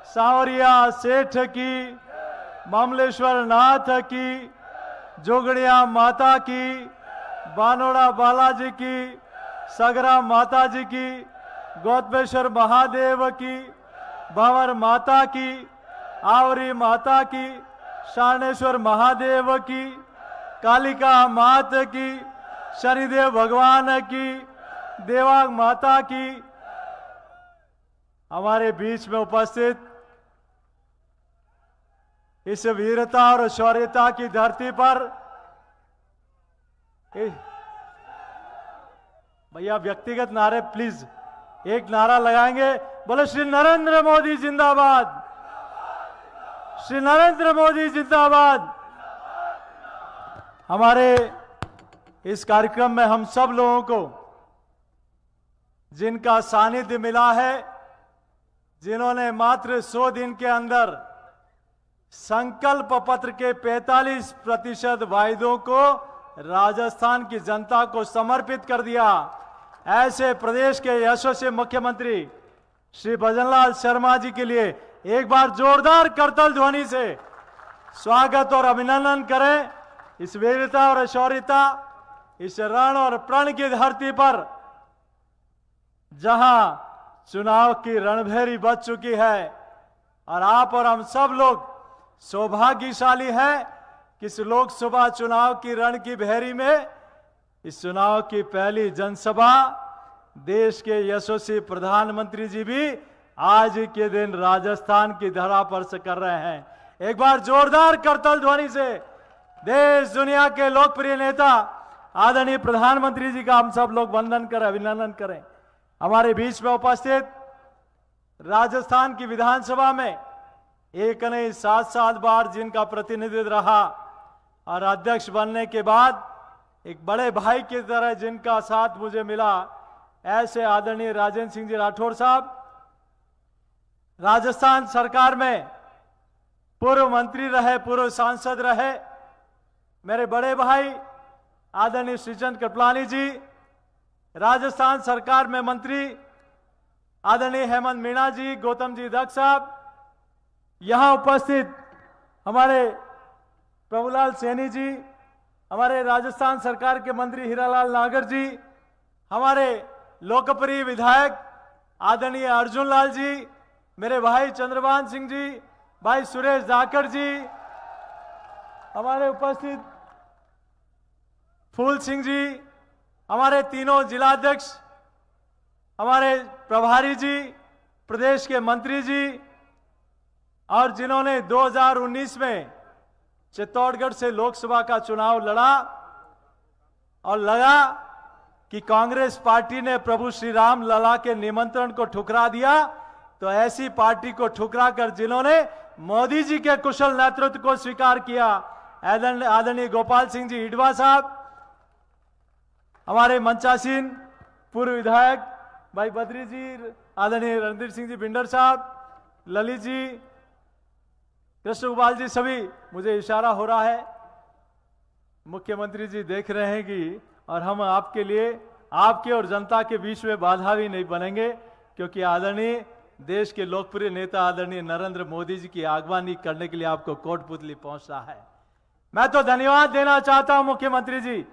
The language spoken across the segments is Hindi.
सांवरिया सेठ की, मामलेश्वर नाथ की, जोगड़िया माता की, बानोड़ा बालाजी की, सगरा माता जी की, गौतमेश्वर महादेव की, भंवर माता की, आवरी माता की, शानेश्वर महादेव की, कालिका मात की, शनिदेव भगवान की, देवांग माता की। हमारे बीच में उपस्थित इस वीरता और शौर्यता की धरती पर भैया व्यक्तिगत नारे प्लीज एक नारा लगाएंगे, बोले श्री नरेंद्र मोदी जिंदाबाद, श्री नरेंद्र मोदी जिंदाबाद। हमारे इस कार्यक्रम में हम सब लोगों को जिनका सानिध्य मिला है, जिन्होंने मात्र 100 दिन के अंदर संकल्प पत्र के 45% वायदों को राजस्थान की जनता को समर्पित कर दिया, ऐसे प्रदेश के यशस्वी मुख्यमंत्री श्री भजनलाल शर्मा जी के लिए एक बार जोरदार करतल ध्वनि से स्वागत और अभिनंदन करें। इस वीरता और शौर्यता, इस रण और प्रण की धरती पर जहां चुनाव की रणभेरी बज चुकी है और आप और हम सब लोग सौभाग्यशाली हैं कि इस लोकसभा चुनाव की रण की भेरी में इस चुनाव की पहली जनसभा देश के यशस्वी प्रधानमंत्री जी भी आज के दिन राजस्थान की धरा पर से कर रहे हैं। एक बार जोरदार करतल ध्वनि से देश दुनिया के लोकप्रिय नेता आदरणीय प्रधानमंत्री जी का हम सब लोग वंदन करें, अभिनंदन करें। हमारे बीच में उपस्थित राजस्थान की विधानसभा में एक नहीं 7 बार जिनका प्रतिनिधित्व रहा और अध्यक्ष बनने के बाद एक बड़े भाई की तरह जिनका साथ मुझे मिला, ऐसे आदरणीय राजेंद्र सिंह जी राठौड़ साहब राजस्थान सरकार में पूर्व मंत्री रहे, पूर्व सांसद रहे। मेरे बड़े भाई आदरणीय श्रीचंद कृपलानी जी राजस्थान सरकार में मंत्री, आदरणीय हेमंत मीणा जी, गौतम जी दत्त साहब, यहां उपस्थित हमारे प्रभुलाल सैनी जी, हमारे राजस्थान सरकार के मंत्री हीरालाल नागर जी, हमारे लोकप्रिय विधायक आदरणीय अर्जुन लाल जी, मेरे भाई चंद्रभान सिंह जी, भाई सुरेश जाखड़ जी, हमारे उपस्थित फूल सिंह जी, हमारे तीनों जिलाध्यक्ष, हमारे प्रभारी जी, प्रदेश के मंत्री जी, और जिन्होंने 2019 में चित्तौड़गढ़ से लोकसभा का चुनाव लड़ा और लगा कि कांग्रेस पार्टी ने प्रभु श्री राम लला के निमंत्रण को ठुकरा दिया, तो ऐसी पार्टी को ठुकरा कर जिन्होंने मोदी जी के कुशल नेतृत्व को स्वीकार किया, आदरणीय गोपाल सिंह जी हिडवा साहब, हमारे मंचासीन पूर्व विधायक भाई बद्री जी, आदरणीय रणधीर सिंह जी बिंडर साहब, ललित जी, कृष्ण गोपाल जी, सभी, मुझे इशारा हो रहा है, मुख्यमंत्री जी देख रहे हैं कि, और हम आपके लिए, आपके और जनता के बीच में बाधा भी नहीं बनेंगे, क्योंकि आदरणीय देश के लोकप्रिय नेता आदरणीय नरेंद्र मोदी जी की आगवानी करने के लिए आपको कोटपुतली पहुंच रहा है। मैं तो धन्यवाद देना चाहता हूं मुख्यमंत्री जी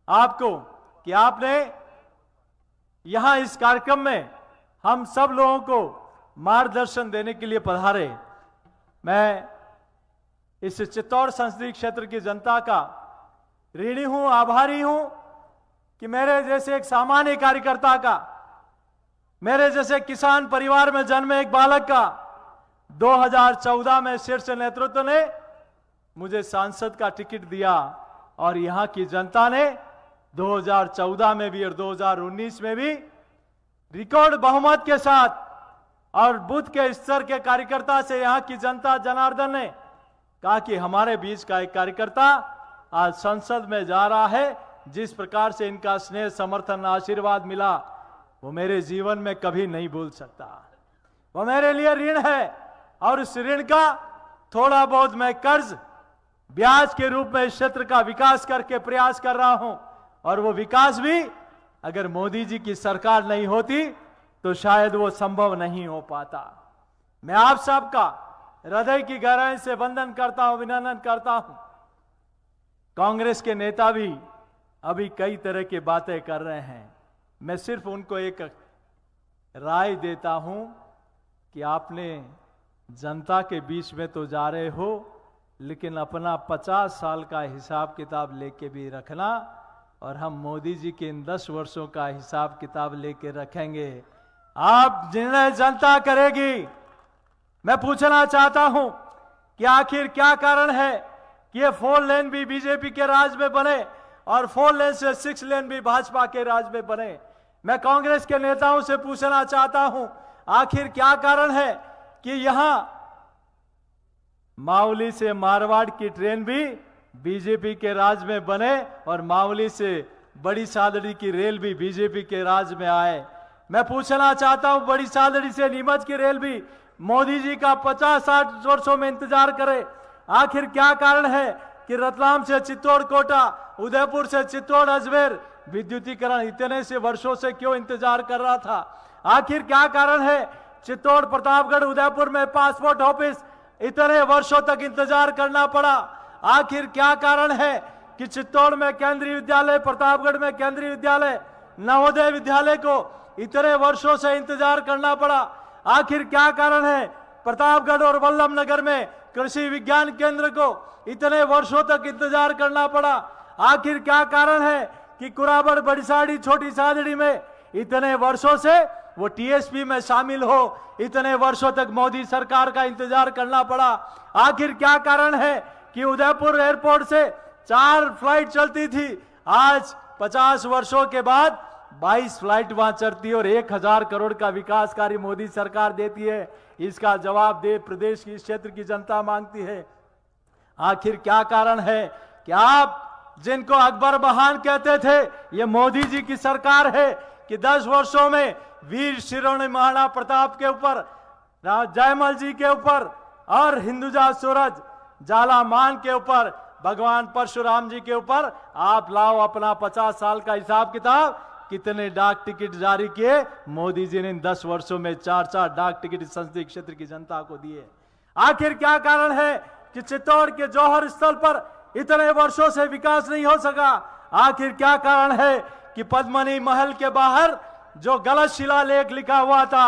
आपको कि आपने यहां इस कार्यक्रम में हम सब लोगों को मार्गदर्शन देने के लिए पधारे। मैं इस चित्तौड़ संसदीय क्षेत्र की जनता का ऋणी हूं, आभारी हूं कि मेरे जैसे एक सामान्य कार्यकर्ता का, मेरे जैसे किसान परिवार में जन्मे एक बालक का 2014 में शीर्ष नेतृत्व ने मुझे सांसद का टिकट दिया और यहां की जनता ने 2014 में भी और 2019 में भी रिकॉर्ड बहुमत के साथ और बूथ के स्तर के कार्यकर्ता से यहां की जनता जनार्दन ने कहा कि हमारे बीच का एक कार्यकर्ता आज संसद में जा रहा है। जिस प्रकार से इनका स्नेह, समर्थन, आशीर्वाद मिला वो मेरे जीवन में कभी नहीं भूल सकता। वो मेरे लिए ऋण है और उस ऋण का थोड़ा बहुत मैं कर्ज ब्याज के रूप में इस क्षेत्र का विकास करके प्रयास कर रहा हूं, और वो विकास भी अगर मोदी जी की सरकार नहीं होती तो शायद वो संभव नहीं हो पाता। मैं आप सबका हृदय की गहराई से वंदन करता हूं, अभिनंदन करता हूं। कांग्रेस के नेता भी अभी कई तरह की बातें कर रहे हैं। मैं सिर्फ उनको एक राय देता हूं कि आपने जनता के बीच में तो जा रहे हो, लेकिन अपना 50 साल का हिसाब किताब लेके भी रखना, और हम मोदी जी के इन 10 वर्षों का हिसाब किताब लेके रखेंगे। आप निर्णय जनता करेगी। मैं पूछना चाहता हूं कि आखिर क्या कारण है कि ये 4 लेन भी बीजेपी के राज में बने और 4 लेन से 6 लेन भी भाजपा के राज में बने। मैं कांग्रेस के नेताओं से पूछना चाहता हूं, आखिर क्या कारण है कि यहां मावली से मारवाड़ की ट्रेन भी बीजेपी के राज में बने और मावली से बड़ी सादड़ी की रेल भी बीजेपी के राज में आए। मैं पूछना चाहता हूं, बड़ी सादड़ी से नीमच की रेल भी मोदी जी का 50-60 वर्षों में इंतजार करे। आखिर क्या कारण है कि रतलाम से चित्तौड़ कोटा, उदयपुर से चित्तौड़ अजमेर विद्युतीकरण इतने से वर्षों से क्यों इंतजार कर रहा था? आखिर क्या कारण है चित्तौड़, प्रतापगढ़, उदयपुर में पासपोर्ट ऑफिस इतने वर्षों तक इंतजार करना पड़ा? आखिर क्या कारण है कि चित्तौड़ में केंद्रीय विद्यालय, प्रतापगढ़ में केंद्रीय विद्यालय, नवोदय विद्यालय को इतने वर्षों से इंतजार करना पड़ा? आखिर क्या कारण है प्रतापगढ़ और वल्लभ नगर में कृषि विज्ञान केंद्र को इतने वर्षों तक इंतजार करना पड़ा? आखिर क्या कारण है कि कुराबड़, बड़ीसाड़ी, छोटी सादड़ी में इतने वर्षों से वो टीएसपी में शामिल हो, इतने वर्षों तक मोदी सरकार का इंतजार करना पड़ा? आखिर क्या कारण है कि उदयपुर एयरपोर्ट से 4 फ्लाइट चलती थी, आज 50 वर्षों के बाद 22 फ्लाइट वहां चलती है और 1000 करोड़ का विकास कार्य मोदी सरकार देती है? इसका जवाब दे प्रदेश की, इस क्षेत्र की जनता मांगती है। आखिर क्या कारण है कि आप जिनको अकबर बहान कहते थे, ये मोदी जी की सरकार है कि 10 वर्षों में वीर शिरोमणि महाराणा प्रताप के ऊपर, जयमल जी के ऊपर और हिंदुजा सूरज झालामान के ऊपर, भगवान परशुराम जी के ऊपर आप लाओ अपना 50 साल का हिसाब किताब। कितने डाक टिकट जारी किए मोदी जी ने इन 10 वर्षों में? 4-4 डाक टिकट संसदीय क्षेत्र की जनता को दिए। आखिर क्या कारण है कि चित्तौड़ के जौहर स्थल पर इतने वर्षों से विकास नहीं हो सका? आखिर क्या कारण है कि पद्मनी महल के बाहर जो गलत शिलालेख लिखा हुआ था,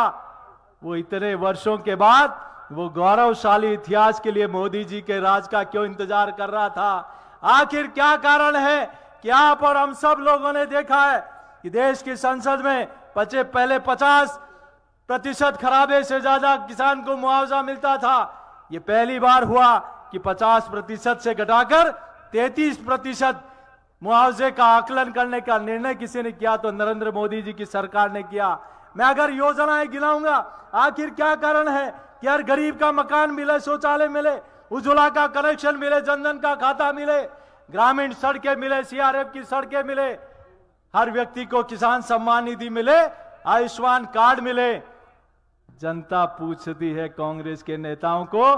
वो इतने वर्षों के बाद वो गौरवशाली इतिहास के लिए मोदी जी के राज का क्यों इंतजार कर रहा था? आखिर क्या कारण है कि आप और हम सब लोगों ने देखा है कि देश की संसद में पहले 50% खराबे से ज्यादा किसान को मुआवजा मिलता था। ये पहली बार हुआ कि 50% से घटाकर 33% मुआवजे का आकलन करने का निर्णय किसी ने किया, तो नरेंद्र मोदी जी की सरकार ने किया। मैं अगर योजनाएं गिनाऊंगा, आखिर क्या कारण है कि हर गरीब का मकान मिले, शौचालय मिले, उज्ज्वला का कनेक्शन मिले, जनधन का खाता मिले, ग्रामीण सड़कें मिले, सीआरएफ की सड़कें मिले, हर व्यक्ति को किसान सम्मान निधि मिले, आयुष्मान कार्ड मिले? जनता पूछती है कांग्रेस के नेताओं को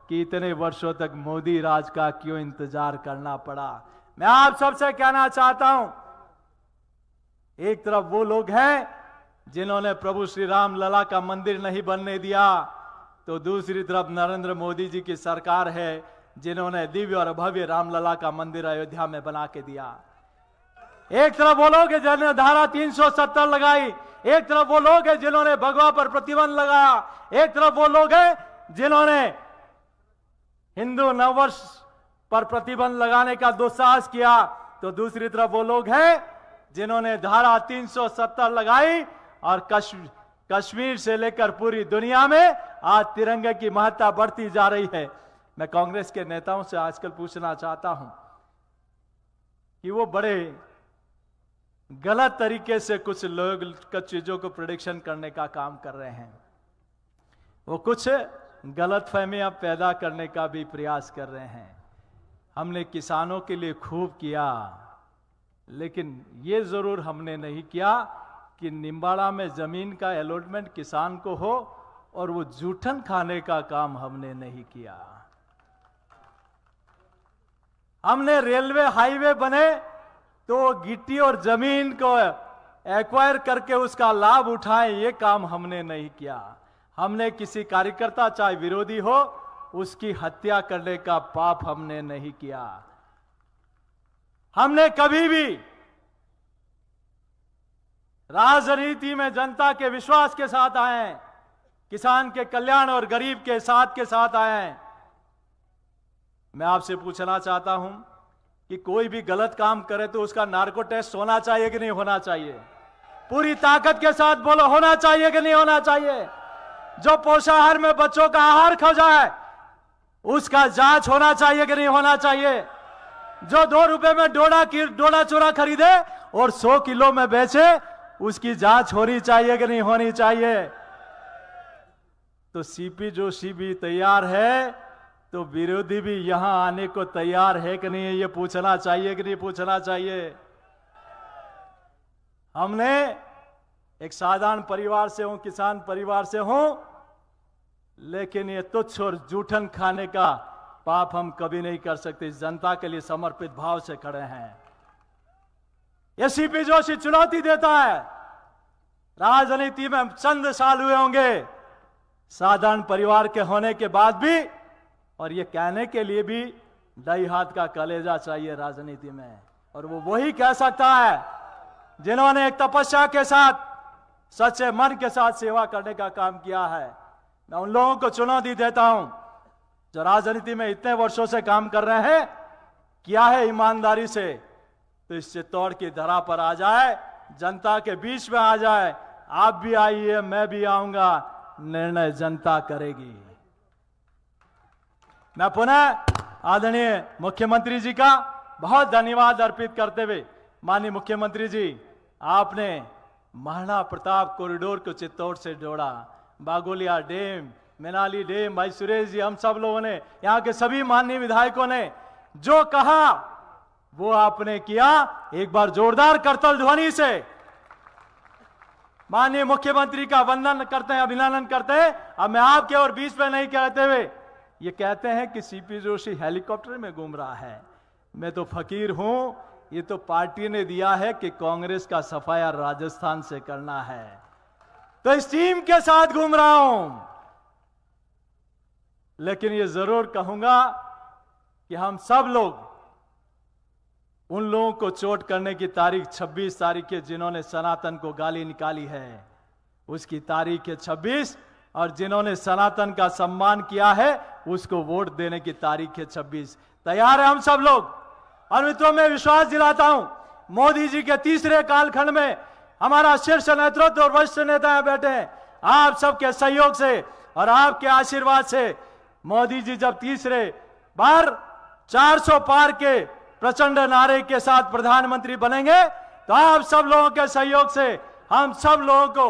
कि इतने वर्षों तक मोदी राज का क्यों इंतजार करना पड़ा? मैं आप सबसे कहना चाहता हूं, एक तरफ वो लोग हैं जिन्होंने प्रभु श्री राम लला का मंदिर नहीं बनने दिया, तो दूसरी तरफ नरेंद्र मोदी जी की सरकार है जिन्होंने दिव्य और भव्य रामलला का मंदिर अयोध्या में बना के दिया। एक तरफ वो लोग हैं जिन्होंने धारा 370 लगाई, एक तरफ वो लोग हैं जिन्होंने भगवा पर प्रतिबंध लगाया, एक तरफ वो लोग हैं जिन्होंने हिंदू नववर्ष पर प्रतिबंध लगाने का दुस्साहस किया, तो दूसरी तरफ वो लोग हैं जिन्होंने धारा 370 लगाई और कश्मीर से लेकर पूरी दुनिया में आज तिरंगे की महत्ता बढ़ती जा रही है। मैं कांग्रेस के नेताओं से आजकल पूछना चाहता हूं कि वो बड़े गलत तरीके से कुछ लोग कुछ चीजों को प्रेडिक्शन करने का काम कर रहे हैं, वो कुछ गलतफहमियां पैदा करने का भी प्रयास कर रहे हैं। हमने किसानों के लिए खूब किया, लेकिन ये जरूर हमने नहीं किया कि निम्बाड़ा में जमीन का अलॉटमेंट किसान को हो, और वो जूठन खाने का काम हमने नहीं किया। हमने रेलवे हाईवे बने तो गिट्टी और जमीन को एक्वायर करके उसका लाभ उठाएं, ये काम हमने नहीं किया। हमने किसी कार्यकर्ता चाहे विरोधी हो उसकी हत्या करने का पाप हमने नहीं किया। हमने कभी भी राजनीति में जनता के विश्वास के साथ आए हैं, किसान के कल्याण और गरीब के साथ आए हैं। मैं आपसे पूछना चाहता हूं कि कोई भी गलत काम करे तो उसका नार्को टेस्ट होना चाहिए कि नहीं होना चाहिए? पूरी ताकत के साथ बोलो, होना चाहिए कि नहीं होना चाहिए? जो पोषाहार में बच्चों का आहार खा जाए उसका जांच होना चाहिए कि नहीं होना चाहिए? जो 2 रुपए में डोडा चूरा खरीदे और 100 किलो में बेचे उसकी जांच होनी चाहिए कि नहीं होनी चाहिए? तो सीपी जोशी भी तैयार है तो विरोधी भी यहां आने को तैयार है कि नहीं, ये पूछना चाहिए कि नहीं पूछना चाहिए? हमने एक साधारण परिवार से हूं, किसान परिवार से हूं, लेकिन ये तुच्छ और जूठन खाने का पाप हम कभी नहीं कर सकते। जनता के लिए समर्पित भाव से खड़े हैं। ये सीपी जोशी चुनौती देता है। राजनीति में चंद साल हुए होंगे साधारण परिवार के होने के बाद भी, और ये कहने के लिए भी ढाई हाथ का कलेजा चाहिए राजनीति में। और वो वही कह सकता है जिन्होंने एक तपस्या के साथ, सच्चे मन के साथ सेवा करने का काम किया है। मैं उन लोगों को चुनौती देता हूं जो राजनीति में इतने वर्षों से काम कर रहे हैं, किया है ईमानदारी से, तो इस चित्तौड़ की धरा पर आ जाए, जनता के बीच में आ जाए। आप भी आइए, मैं भी आऊंगा, निर्णय जनता करेगी। मैं पुनः आदरणीय मुख्यमंत्री जी का बहुत धन्यवाद अर्पित करते हुए, माननीय मुख्यमंत्री जी, आपने महाराणा प्रताप कॉरिडोर को चित्तौड़ से जोड़ा। बागोलिया डैम, मैनाली डैम, भाई सुरेश जी, हम सब लोगों ने, यहाँ के सभी माननीय विधायकों ने जो कहा वो आपने किया। एक बार जोरदार करतल ध्वनि से माननीय मुख्यमंत्री का वंदन करते हैं, अभिनंदन करते हैं। अब मैं आपके और बीच में नहीं कहते हुए ये कहते हैं कि सीपी जोशी हेलीकॉप्टर में घूम रहा है। मैं तो फकीर हूं, ये तो पार्टी ने दिया है कि कांग्रेस का सफाया राजस्थान से करना है, तो इस टीम के साथ घूम रहा हूं। लेकिन ये जरूर कहूंगा कि हम सब लोग उन लोगों को चोट करने की तारीख 26 तारीख है जिन्होंने सनातन को गाली निकाली है, उसकी तारीख है 26, और जिन्होंने सनातन का सम्मान किया है उसको वोट देने की तारीख है 26। तैयार है हम सब लोग? और मित्रों, मैं विश्वास दिलाता हूं मोदी जी के तीसरे कालखंड में हमारा शीर्ष नेतृत्व और वरिष्ठ नेता बैठे हैं। आप सबके सहयोग से और आपके आशीर्वाद से मोदी जी जब तीसरे बार 400 पार के प्रचंड नारे के साथ प्रधानमंत्री बनेंगे तो आप सब लोगों के सहयोग से हम सब लोगों को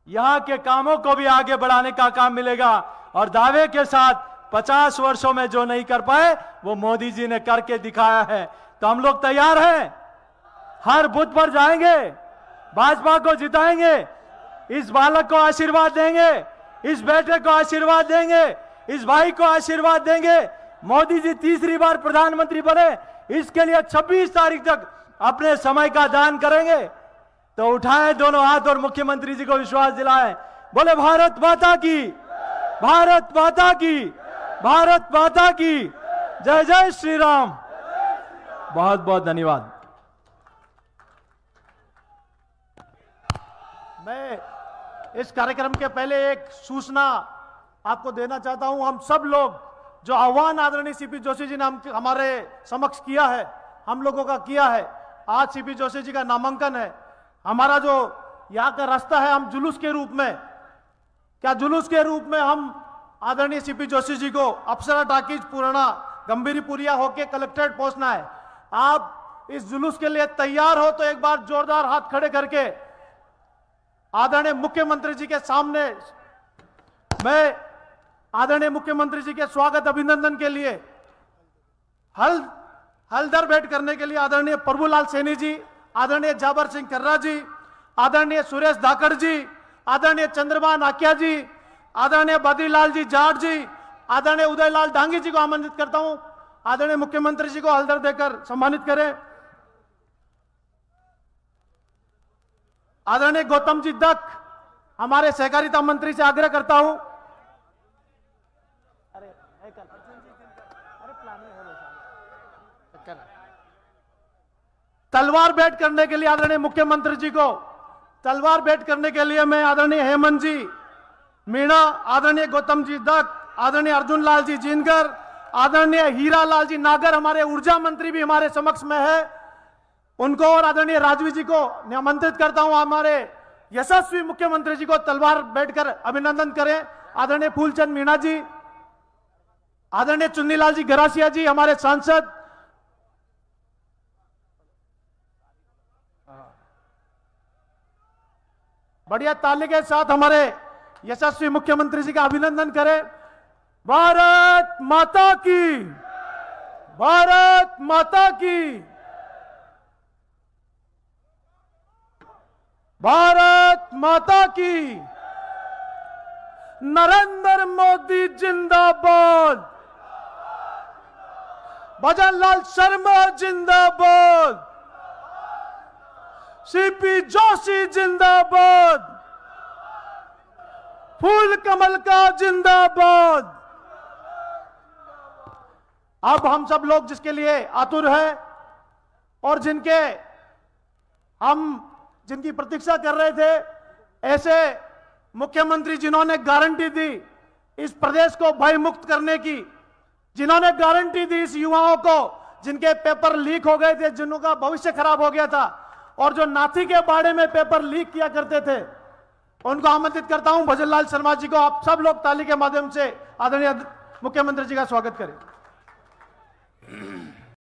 यहां के कामों को भी आगे बढ़ाने का काम मिलेगा। और दावे के साथ 50 वर्षों में जो नहीं कर पाए वो मोदी जी ने करके दिखाया है। तो हम लोग तैयार हैं, हर बूथ पर जाएंगे, भाजपा को जिताएंगे, इस बालक को आशीर्वाद देंगे, इस बेटे को आशीर्वाद देंगे, इस भाई को आशीर्वाद देंगे। मोदी जी तीसरी बार प्रधानमंत्री बने, इसके लिए 26 तारीख तक अपने समय का दान करेंगे। तो उठाएं दोनों हाथ और मुख्यमंत्री जी को विश्वास दिलाएं। बोले भारत माता की, भारत माता की, भारत माता की जय। जय श्री राम। बहुत बहुत धन्यवाद। मैं इस कार्यक्रम के पहले एक सूचना आपको देना चाहता हूं। हम सब लोग जो आह्वान आदरणीय सीपी जोशी जी ने हमारे समक्ष किया है, हम लोगों का किया है, आज सीपी जोशी जी का नामांकन है। हमारा जो यहाँ का रास्ता है, हम जुलूस के रूप में, क्या जुलूस के रूप में हम आदरणीय सीपी जोशी जी को अप्सरा टाकीज पुराना गंभीरीपुरिया होके कलेक्ट्रेट पहुंचना है। आप इस जुलूस के लिए तैयार हो तो एक बार जोरदार हाथ खड़े करके आदरणीय मुख्यमंत्री जी के सामने मैं आदरणीय मुख्यमंत्री जी के स्वागत अभिनंदन के लिए हल्दर भेंट करने के लिए आदरणीय प्रभुलाल सैनी जी, आदरणीय जाबर सिंह कर्रा जी, आदरणीय सुरेश धाकड़ जी, आदरणीय चंद्रमा नाकिया जी, आदरणीय बद्रीलाल जी जाट जी, आदरणीय उदयलाल डांगी जी को आमंत्रित करता हूं। आदरणीय मुख्यमंत्री जी को हल्दर देकर सम्मानित करें। आदरणीय गौतम जी दत्त, हमारे सहकारिता मंत्री से आग्रह करता हूं। तलवार भेंट करने के लिए आदरणीय मुख्यमंत्री जी को तलवार भेंट करने के लिए मैं आदरणीय हेमंत जी मीणा, आदरणीय गौतम जी दत्त, आदरणीय अर्जुन लाल जी जिनकर, आदरणीय हीरा लाल जी नागर, हमारे ऊर्जा मंत्री भी हमारे समक्ष में है, उनको और आदरणीय राजवी जी को निमंत्रित करता हूं। हमारे यशस्वी मुख्यमंत्री जी को तलवार बैठकर अभिनंदन करें। आदरणीय फूलचंद मीणा जी, आदरणीय चुन्नीलाल जी गरासिया जी, हमारे सांसद, बढ़िया ताली के साथ हमारे यशस्वी मुख्यमंत्री जी का अभिनंदन करें। भारत माता की, भारत माता की, भारत माता की, नरेंद्र मोदी जिंदाबाद, भजन लाल शर्मा जिंदाबाद, सीपी जोशी जिंदाबाद, फूल कमल का जिंदाबाद। अब हम सब लोग जिसके लिए आतुर हैं और जिनकी प्रतीक्षा कर रहे थे, ऐसे मुख्यमंत्री जिन्होंने गारंटी दी इस प्रदेश को भय मुक्त करने की, जिन्होंने गारंटी दी इस युवाओं को जिनके पेपर लीक हो गए थे, जिनका भविष्य खराब हो गया था और जो नाथी के बाड़े में पेपर लीक किया करते थे, उनको आमंत्रित करता हूं। भजन लाल शर्मा जी को आप सब लोग ताली के माध्यम से आदरणीय मुख्यमंत्री जी का स्वागत करें।